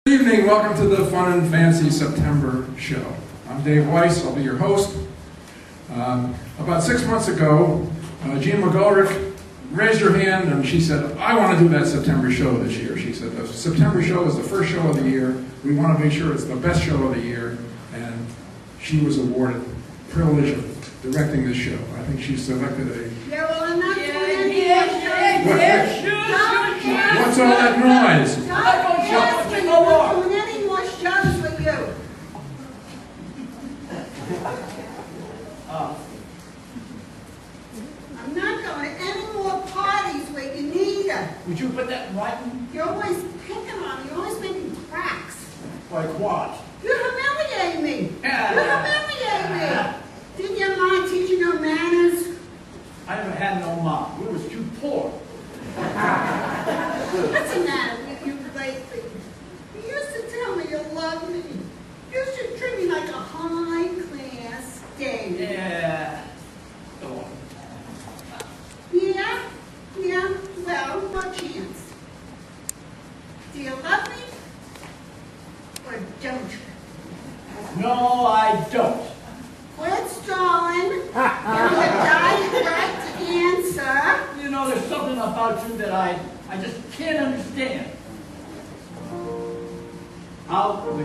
Good evening, welcome to the Fun and Fancy September show. I'm Dave Weiss, I'll be your host. About 6 months ago, Jean McGulrick raised her hand and she said, I want to do that September show this year. She said, the September show is the first show of the year. We want to make sure it's the best show of the year. And she was awarded the privilege of directing this show. I think she selected a... Yeah, well, I'm not doing What's all that noise? I'm not doing any more shows with you. I'm not going to any more parties with you neither. Would you put that in writing? You're always picking on me. You're always making cracks. Like what? You humiliate me. Yeah. You humiliate me. Didn't your mom teach you no manners? I never had no mom. We was too poor. What's the matter with you lately? You used to tell me you loved me. You used to treat me like a high-class dame. Yeah. Go on. Yeah? Yeah? Well, what chance? Do you love me? Or don't you? No, I don't. Quit stalling. Give me a direct answer. You know, there's something about you that I just can't understand. How would you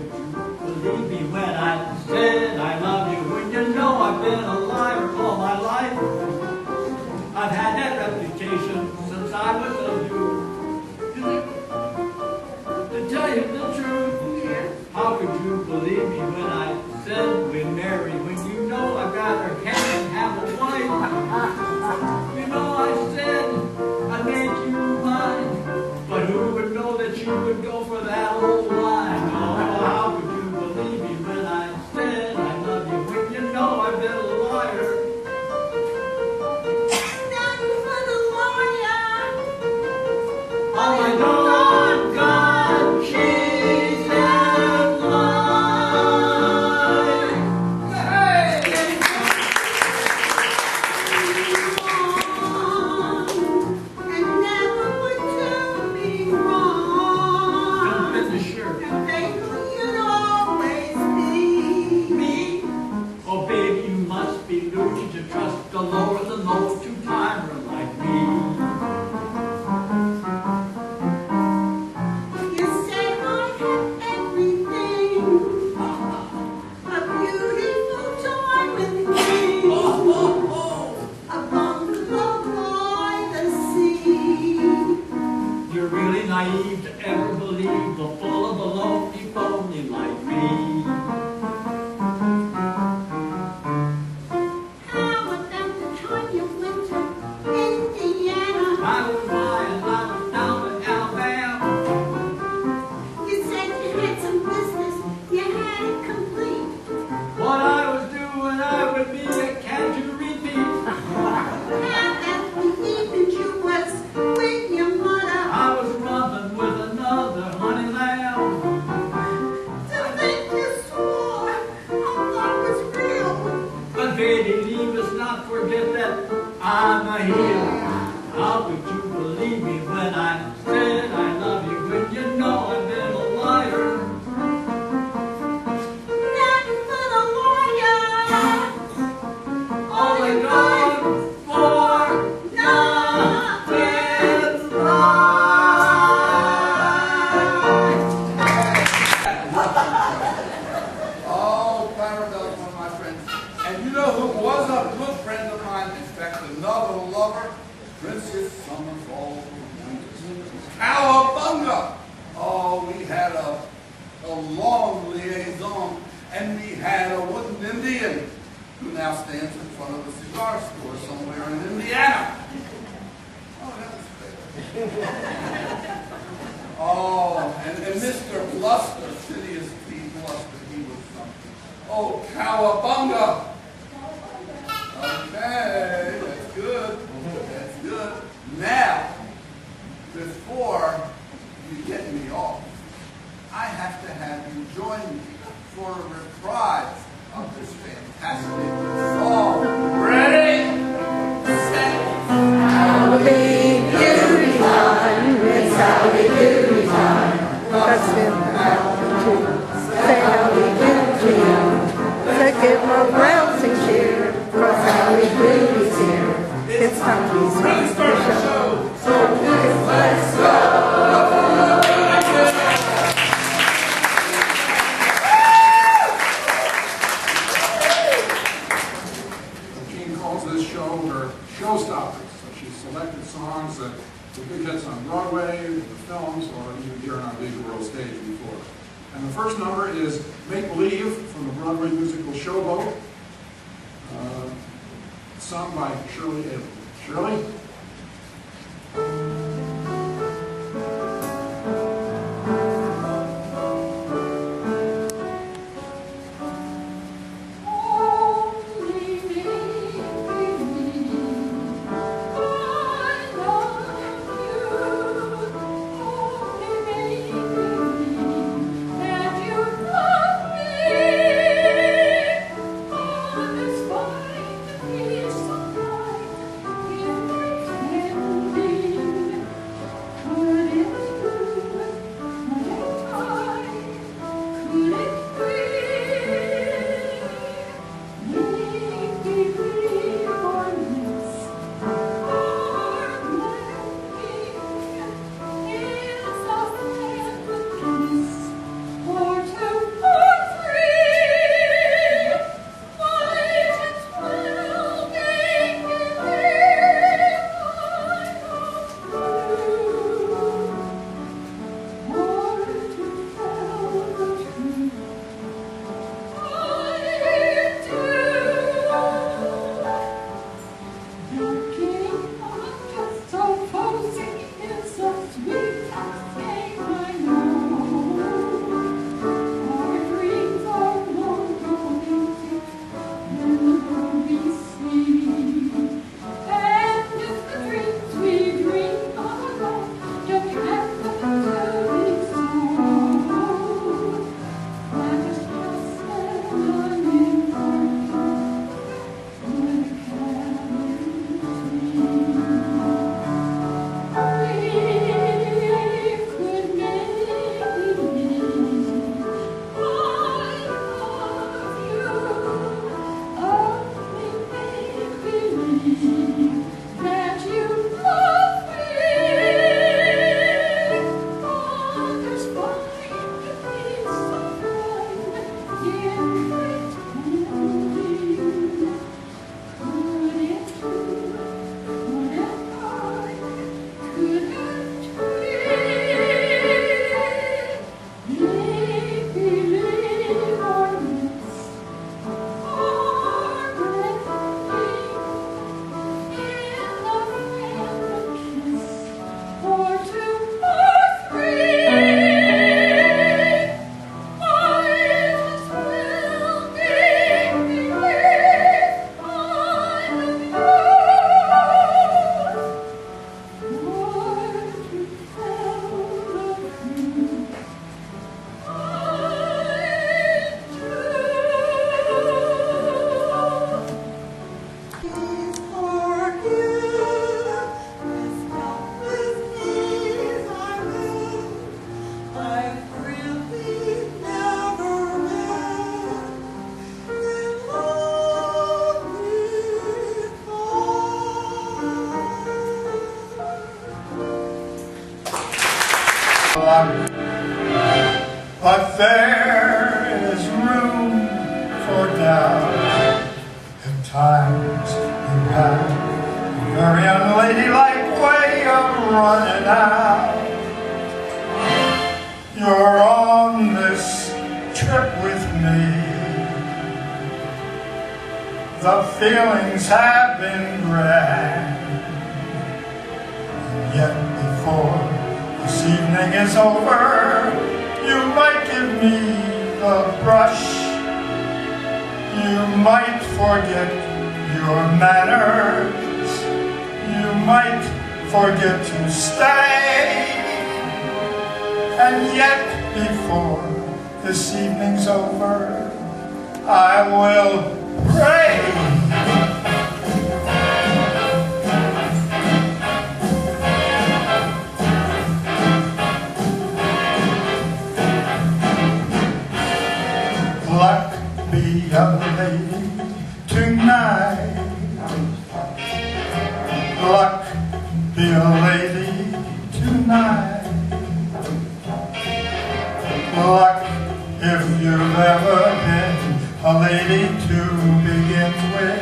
believe me when I said I love you? When you know I've been a liar all my life. I've had that reputation since I was a youth. To tell you the truth, Yeah? how could you believe me when I said we're married? When you know I'd rather can't have a wife. You know I said I'd make you mine, but who would know that you would go for that old line? Oh, how could you believe me when I said I love you? When you know I've been a liar. Nothing for the lawyer. Oh my God, God, she's in line. Hey! And never would do me wrong. Jump in the shirt. And faithful you'd always be. Me? Oh, baby, you must be loony to trust the lower than low two-timer like me. You said I had everything. A beautiful diamond ring. A bungalow by the sea. You're really naive to ever believe the full of a lonely phony like me. How about the time you went to Indiana? I was lying, I was down in Alabama. You said you had some business. You had it complete. What I was doing, I would be a can't you repeat? How about the evening you was with your mother? I was rubbing with another honey lamb. To think you swore our love was real. But baby, leave us not forget that I'm a heel. How could you believe me when I said I love you? When you know I've been a liar. Nothing for the lawyer. Oh my God, for nothing Oh, Clarabelle, one of my friends. And you know who was a good friend of mine? In fact, another lover, Princess Summerfall. Cowabunga! Oh, we had a long liaison, and we had a wooden Indian who now stands in front of a cigar store somewhere in Indiana. Oh, that was great. Oh, and Mr. Bluster, Phineas P. Bluster, he was something. Oh, cowabunga! Okay, that's good. That's good. Now, before you get me off, I have to have you join me for a reprise of this fantastic song. Ready? Set. Sally, beauty time, it's Sally, beauty time. That's it. Say how we do to you. Say give him a rousing cheer. Cause how we do is here. It's time to start the show. So let's go. Jean calls this show her showstoppers. So she selected songs that were big hits on Broadway, the films, or even here on a big world stage before. And the first number is Make Believe from the Broadway musical Showboat, sung by Shirley Abrams. Shirley? But there is room for doubt. At times you have a very unladylike way of running out. You're on this trip with me. The feelings have been grand, and yet before this evening is over, you might give me the brush. You might forget your manners. You might forget to stay. And yet before this evening's over, I will pray. be a lady tonight. Luck, be a lady tonight. Luck, if you've ever been a lady to begin with.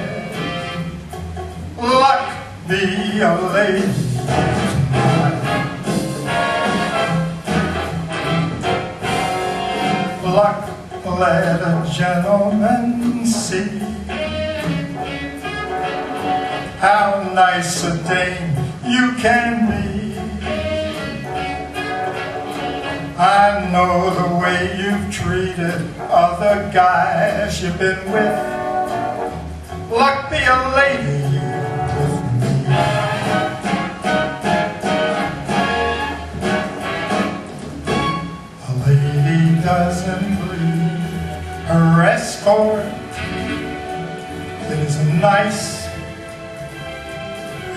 Luck, be a lady tonight. Luck, let a gentleman see how nice a dame you can be. I know the way you've treated other guys you've been with. Luck, be a lady with me. A lady doesn't leave her escort. It isn't nice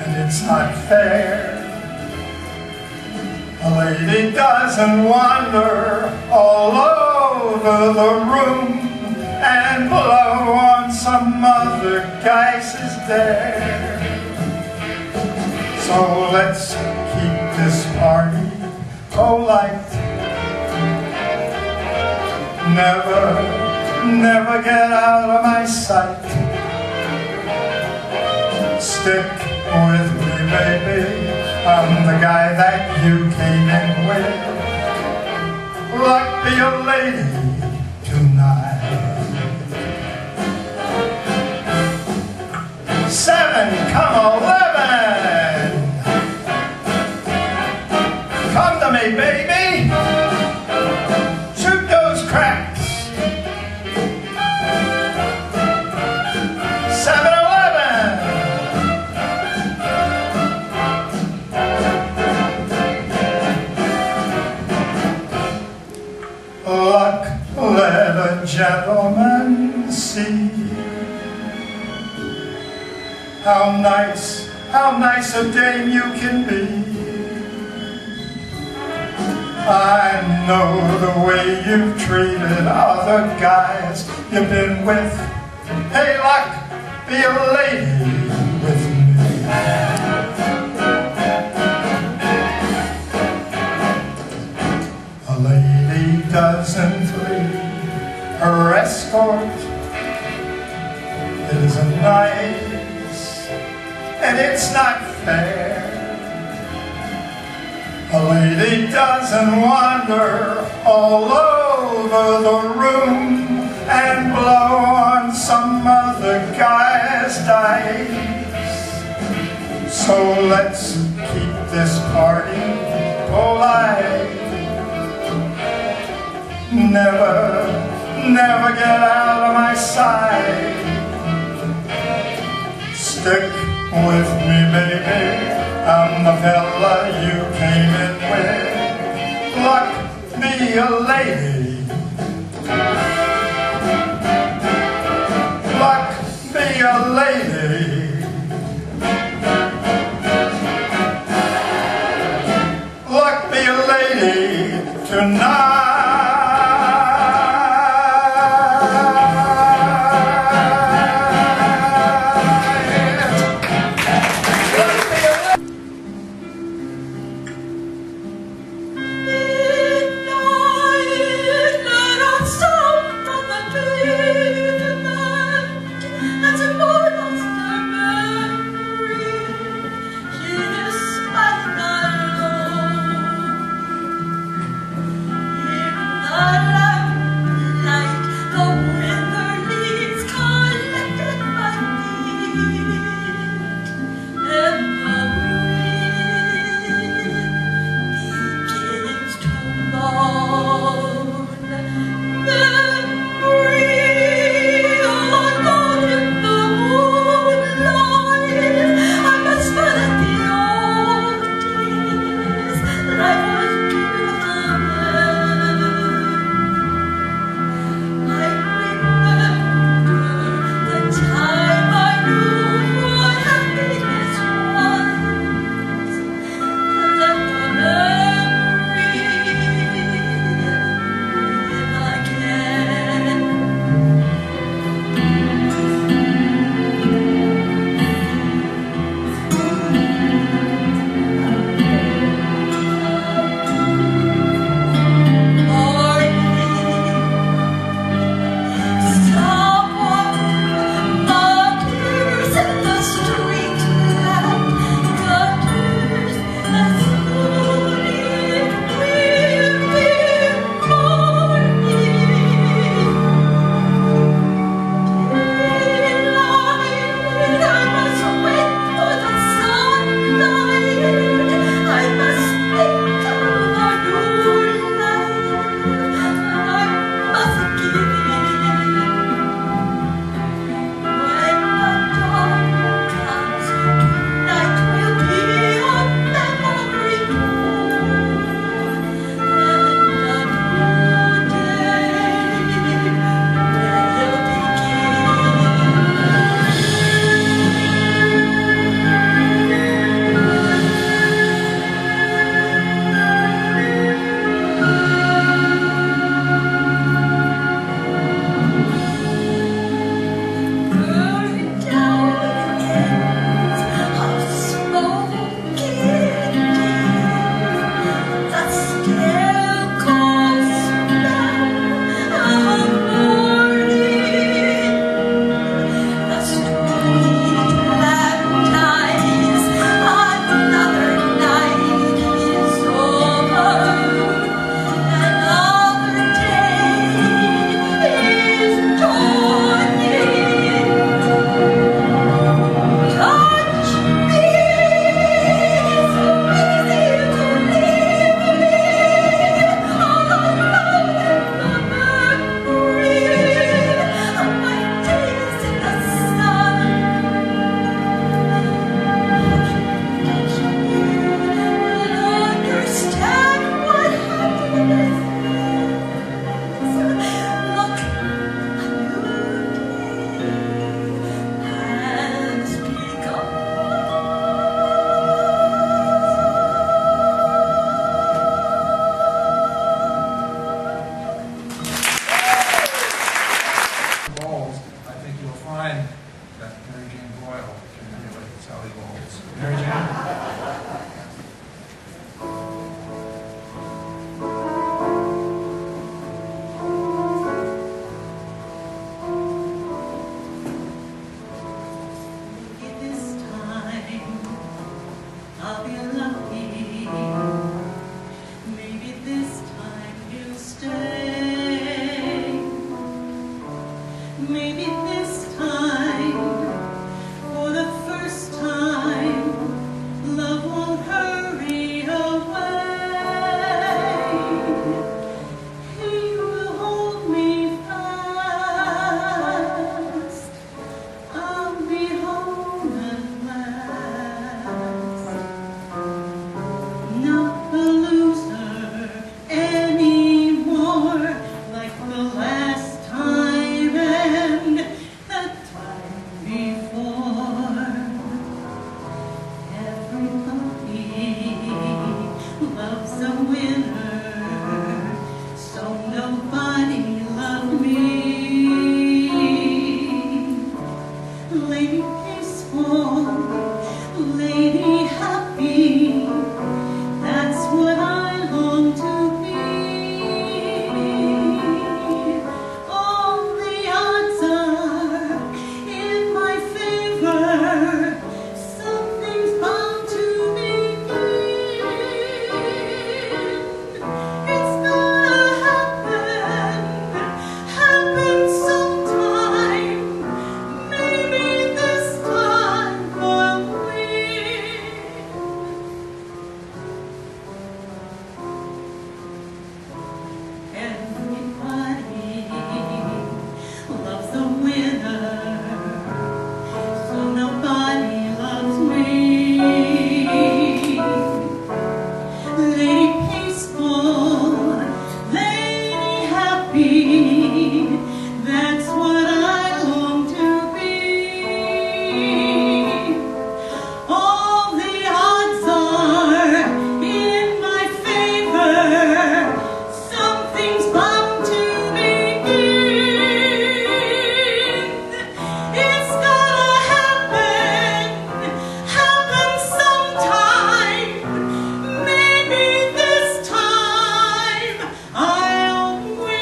and it's not fair. A lady doesn't wander all over the room and blow on some other guy's dare. So let's keep this party polite. Never get out of my sight. Stick with me, baby. I'm the guy that you came in with. Luck, be a lady tonight. 7, come 11. Come to me, baby. Shoot those craps. 7-Eleven. Luck, let a gentleman see how nice a dame you can be. I know the way you've treated other guys you've been with. Hey, Luck, be a lady with me. A lady doesn't leave her escort. It isn't nice and it's not fair. A lady doesn't wander all over the room and blow on some other guy's dice. So let's keep this party polite. Never get out of my sight. Stick with me, baby. I'm the fella you came in with. Luck, be a lady. Luck, be a lady. Luck, be a lady tonight. Midnight That's what I long to be. All the odds are in my favor. Something's bound to begin. It's gonna happen sometime. Maybe this time I'll win.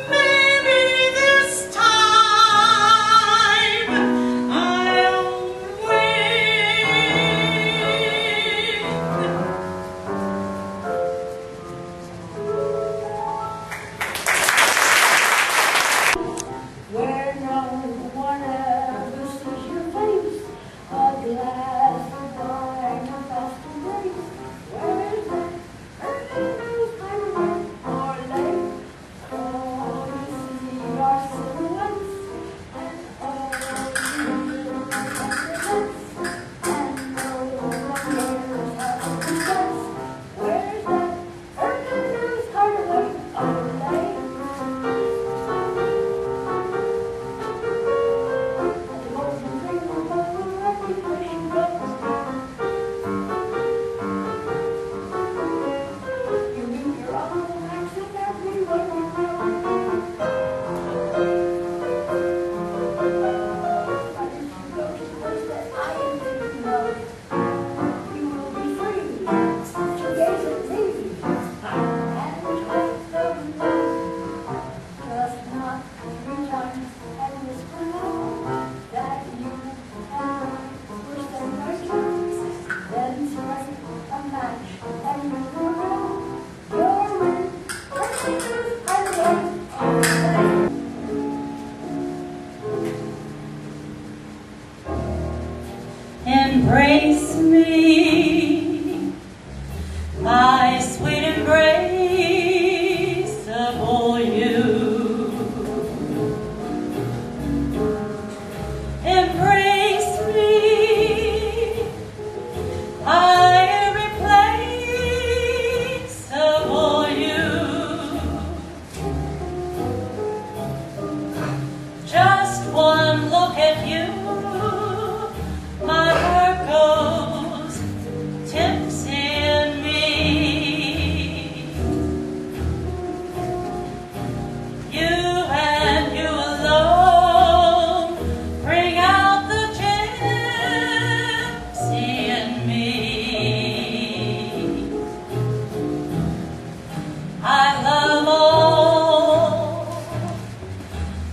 Maybe this time I'll where no one ever sees your face, a glass of wine, a fast embrace. Where is that early highway or lake? All you see are silhouettes, and all you hear are regrets, and no one cares how to confess. Where's that early highway or lake? Just not 3 times and whisper loud that you and I were standing our chance. Then strike a match and move around. You're in Texas highway on the Embrace me, my sweet embrace of all you. Embrace me, my every place of all you. Just one look at you, my heart goes tipsy in me. You and you alone bring out the gypsy in me. I love all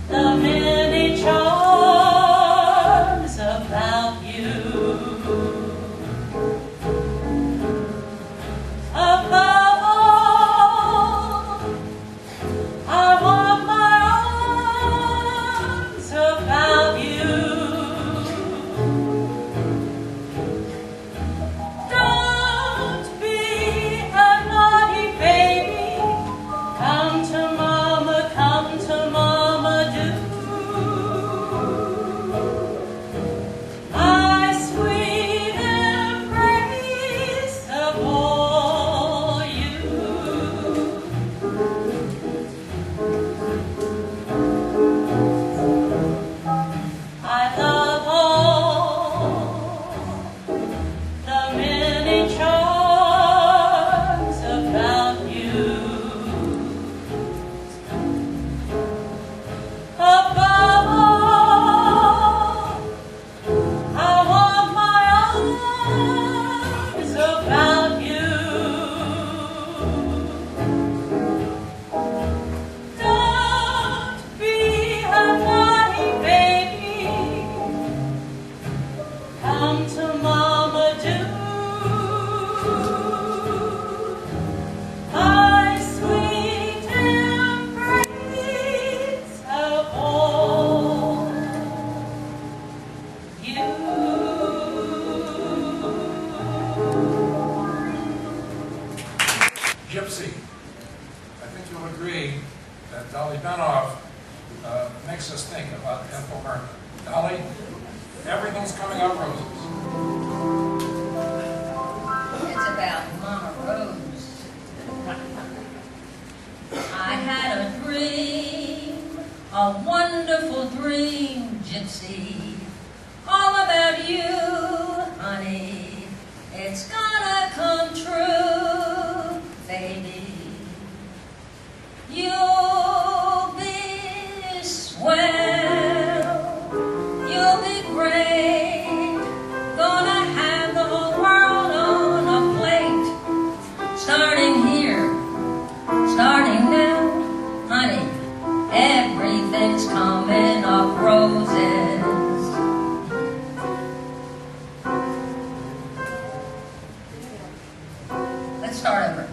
the many charms about you. Above all, I want my arms about you. Don't be a naughty baby. Come to mama, do. My sweet embrace of all you. I love all the many charms about you. Above all, I want my arms about you. Don't be a naughty baby. Come to mama, do. My sweet embrace of all you. Gypsy. I think you'll agree that Dolly Benoff makes us think about Ethel Merman. Dolly, everything's coming out roses. It's about Mama Rose. a wonderful dream, gypsy, all about you, honey. It's gonna come true, baby. You'll be swell, you'll be great, gonna have the whole world on a plate. Starting here, starting now, honey, everything's coming up roses. Let's start over.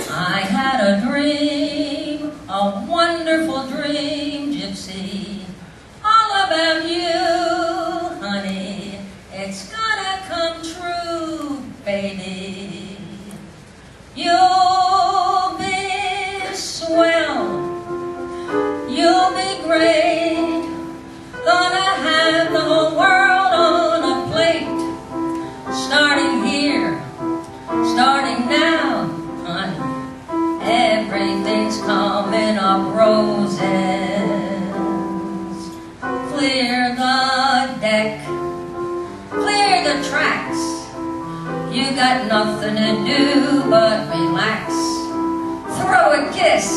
I had a dream, a wonderful dream, gypsy, all about you, honey. It's gonna come true, baby. You'll be swell, you'll be great, gonna have the whole world on a plate. Starting here, starting now, honey, everything's coming up roses. Clear the deck, clear the tracks. You got nothing to do but relax. Throw a kiss,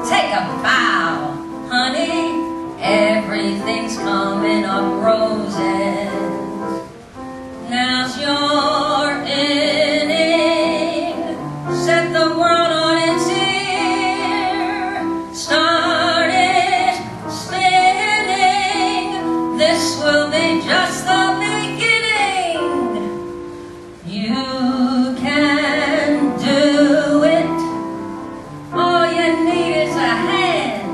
take a bow, honey, everything's coming up roses. Now's your inning, set the world on its ear, start it spinning, this will be just the beginning. You can do it, all you need is a hand.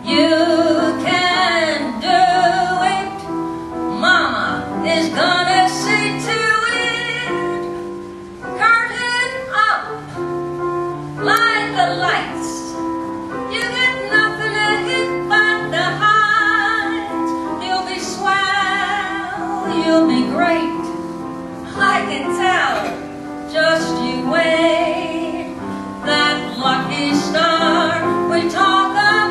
You can do it, Mama is gonna see to it. Curtain up, light the lights. You got nothing to hit but the heights. You'll be swell, you'll be great, I can tell, just you wait. That lucky star we talk about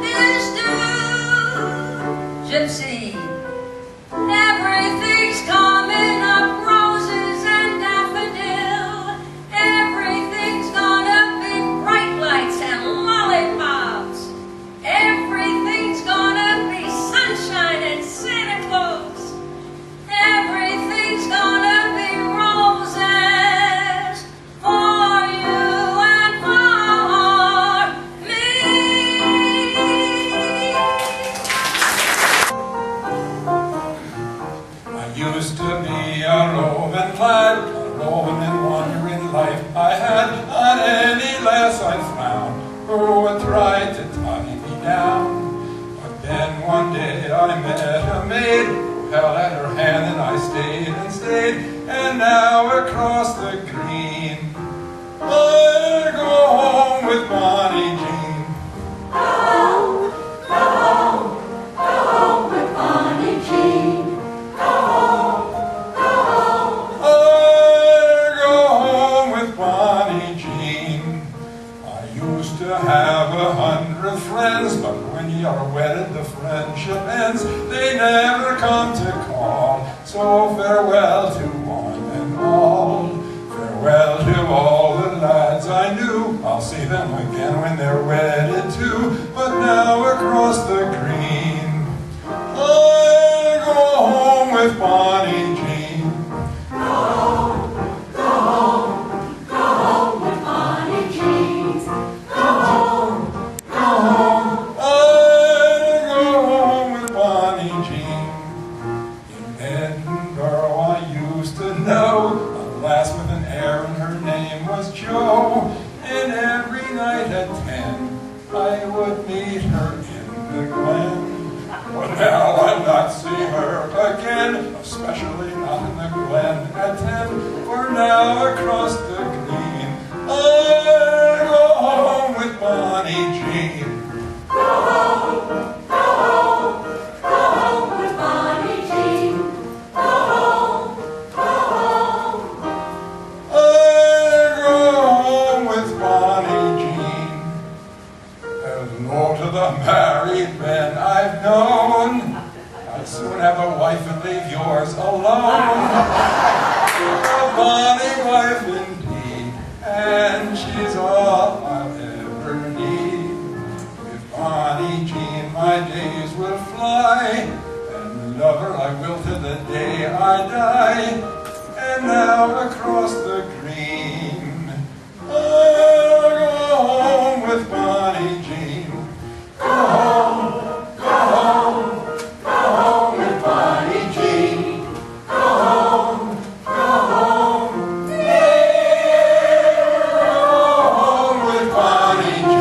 is due, gypsy. Everything's coming up roses and daffodil. Everything's gonna be bright lights and lollipops. Everything's gonna be sunshine and Santa Claus. Everything's gonna be roses for you and for me. I used to be a roving lad, a roving and wandering life. I had on any lass I found who would try to tie me down. But then one day I met a maid who held out her hand and I stayed and stayed. And now across the green I go home with Bonnie Jean. I go home with Bonnie Jean. I used to have 100 friends, but when you're wedded the friendship ends. They never come to call, so farewell to one and all. Farewell to all the lads I knew. I'll see them again when they're wedded too. But now across the green I go home with Bonnie Jean. I go home with Bonnie Jean. In Edinburgh I used to know a lass with an air and her name was Jo. And every night at 10 I would meet her in the glen. wife and leave yours alone. A bonny wife indeed, and she's all I'll ever need. With Bonnie Jean my days will fly, and love her I will to the day I die. And now across the green, I'll go home with Bonnie Jean. Go home, go home, go home with Bonnie Jean. Go home, go home, go home with Bonnie Jean.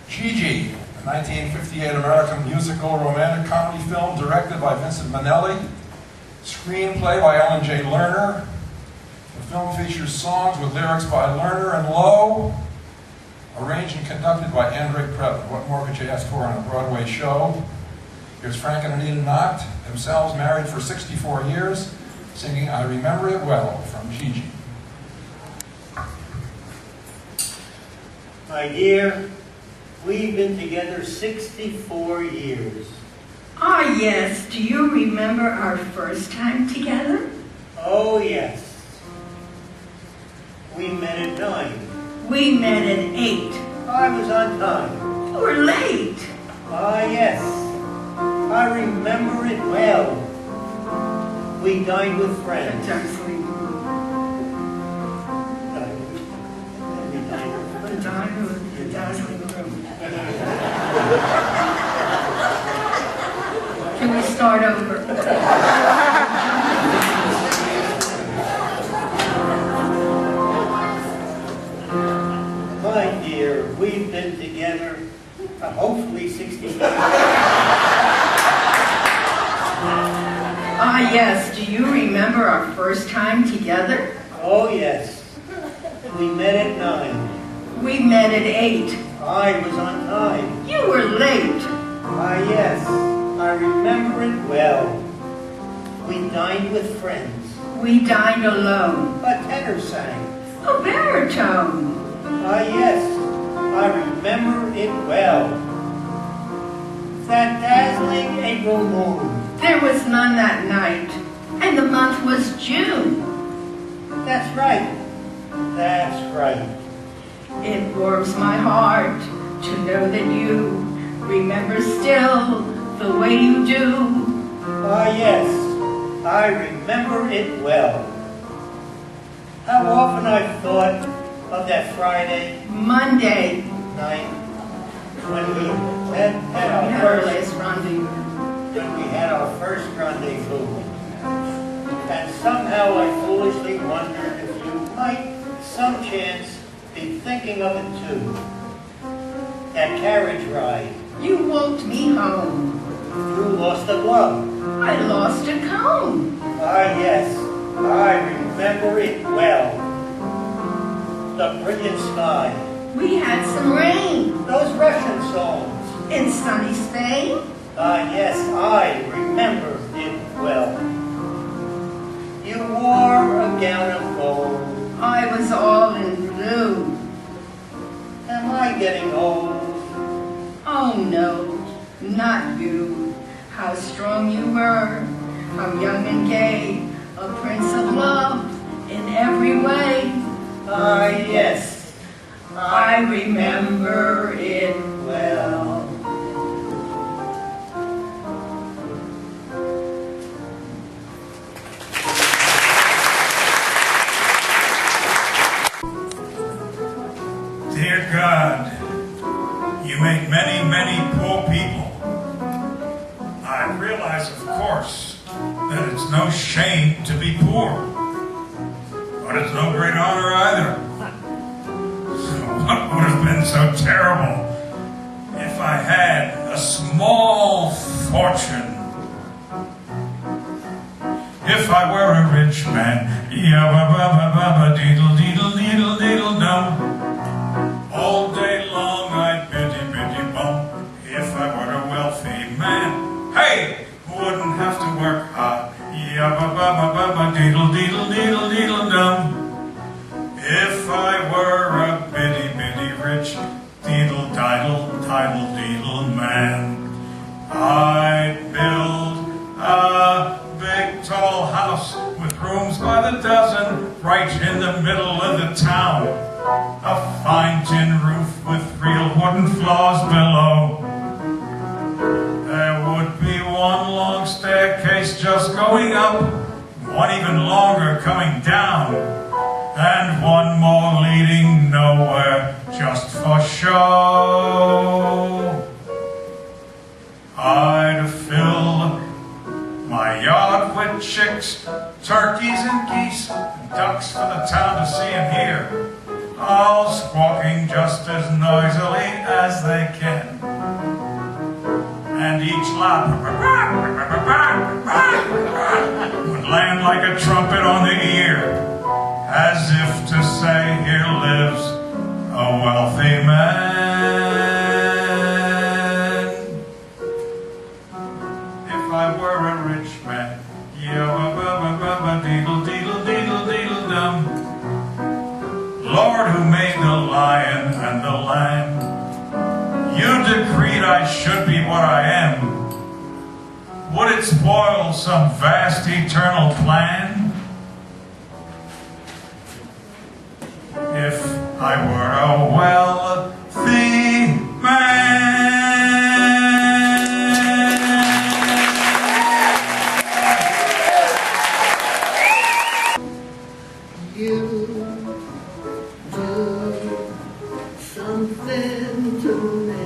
Gigi, a 1958 American musical romantic comedy film directed by Vincent Minnelli, screenplay by Ellen J. Lerner. The film features songs with lyrics by Lerner and Lowe, arranged and conducted by Andre Previn. What more could you ask for on a Broadway show? Here's Frank and Anita Knott, themselves married for 64 years, singing I Remember It Well from Gigi. My dear, we've been together 64 years. Ah, yes. Do you remember our first time together? Oh, yes. We met at 9. We met at 8. I was on time. You were late. Ah, yes. I remember it well. We dined with friends. Darcy. The dazzling room. Can we start over? My dear, we've been together hopefully 60 years. Ah, yes. Do you remember our first time together? Oh, yes. We met at 9. We met at 8. I was on time. You were late. Ah, yes. I remember it well. We dined with friends. We dined alone. A tenor sang. A baritone. Ah, yes. I remember it well. That dazzling April moon. There was none that night, and the month was June. That's right. That's right. It warms my heart to know that you remember still the way you do. Ah, yes. I remember it well. How often I've thought of that Friday Monday, night when we had we our had our first last rendezvous. when we had our first rendezvous. And somehow I foolishly wondered if you might, some chance, be thinking of it too. That carriage ride. You walked me home. You lost a glove. I lost a comb. Ah, yes, I remember it well. The brilliant sky. We had some rain Those Russian songs. in sunny Spain. Ah, yes, I remember it well. You wore a gown of gold. I was all in blue. Am I getting old? Oh no, not you. How strong you were, how young and gay, a prince of love in every way. Ah, yes, I remember it well. Dear God, you make many, many poor people. I realize, of course, that it's no shame to be poor, but it's no great honor either. So what would have been so terrible if I had a small fortune? If I were a rich man, yabba-ba-ba-ba-ba-deedle-deedle-deedle-deedle-dum. All day long I'd bitty-bitty-bum. If I were a wealthy man, hey, who wouldn't have to work hard, Yabba-ba-ba-ba-ba-deedle-deedle-deedle-deedle-dum. If I were a bitty rich deedle-diddle-diddle-deedle man, I'd build a big tall house with rooms by the dozen right in the middle of the town. A fine tin roof with real wooden floors below. There would be one long staircase just going up, one even longer coming down, and one more leading nowhere just for show. I'd fill my yard with chicks, turkeys and geese, and ducks for the town to see and hear, all squawking just as noisily as they can. And each lot would land like a trumpet on the ear, as if to say, here lives a wealthy man. If I were a rich man, yabba-ba-ba-ba-ba-deedle-deedle-deedle-deedle-dum. Lord, who made the lion and the lamb, you decreed I should be what I am. Would it spoil some vast eternal plan? If I were a wealthy man. You do something to me,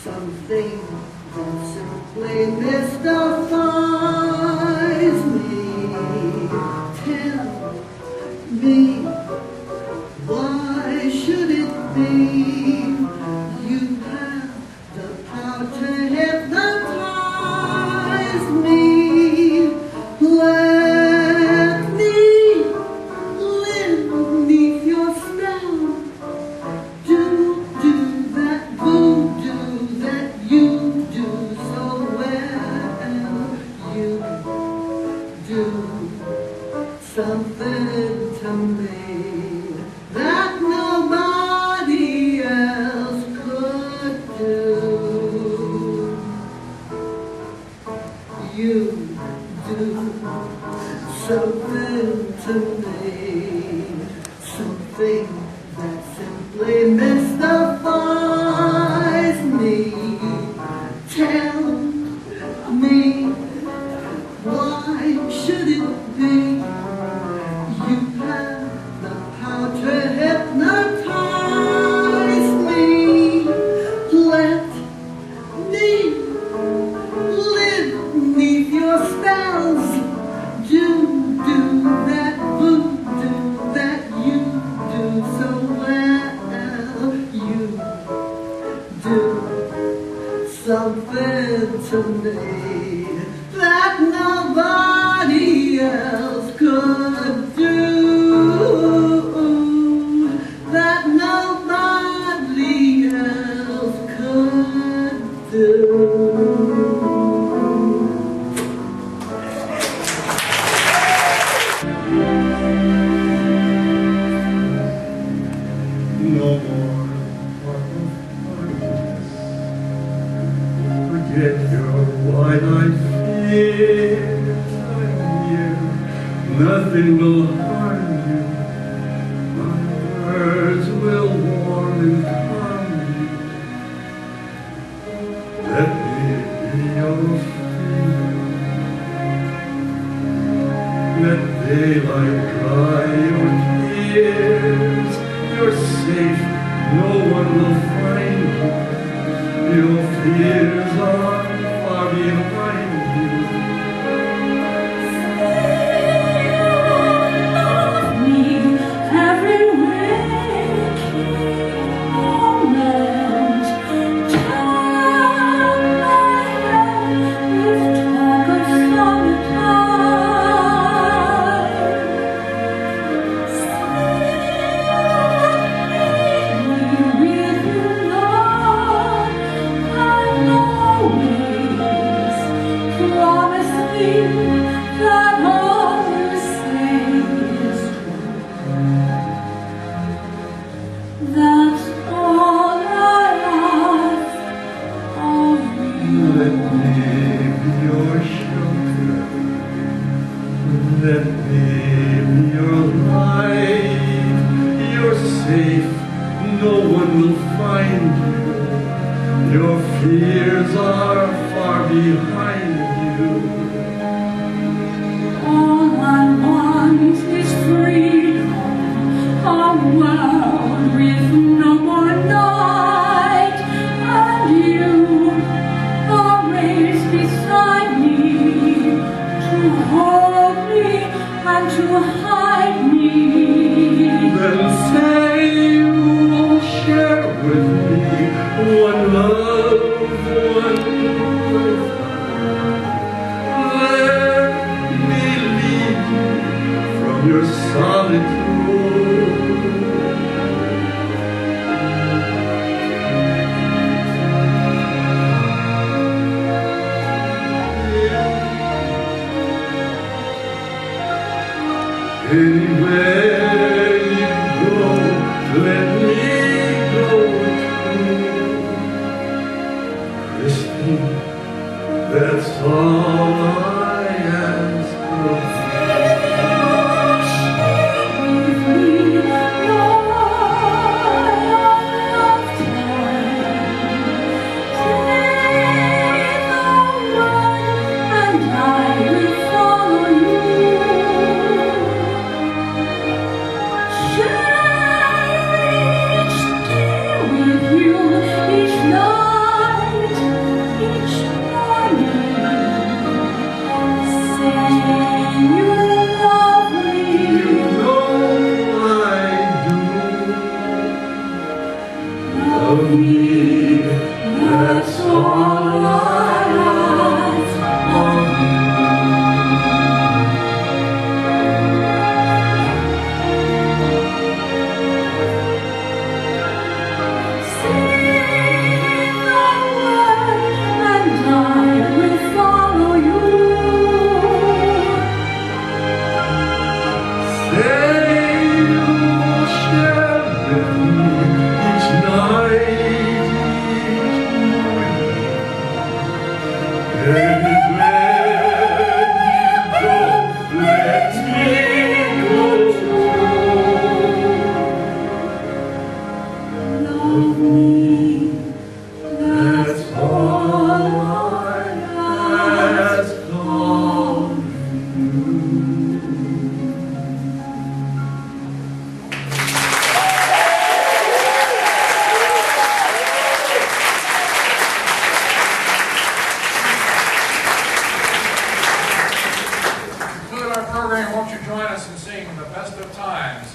something that simply mystifies me. Tell me, why should it be you have the power to hypnotize me? Let me live beneath your spell. Do that voodoo that you do so well. You do something to me that nobody else could do. You do something to me, something that simply mystifies me. Tell me, why should it be you have the power to hypnotize me? Let me live beneath your spells. Do that voodoo that you do so well. You do something to me that nobody else could do, that nobody else could do. No more forget your wide-eyed fear. Nothing will harm you. My words will warm and calm you. Let me be your friend. Let daylight dry your tears. You're safe, no one will find you. Your fears are far behind you. Always Let me be your light. You're safe, no one will find you. Your fears are far behind you. All I want is freedom, a world with no more night, and you are raised beside me to hold me and to hide me. Then say you will share with me one love, one life. Let me lead you from your solitude. Anywhere you go, let me go too. Christine, that's all I ask of me, that's all I ask of Sing the word and I will follow you. Say you will share with me each night. Program, won't you join us in singing the best of times?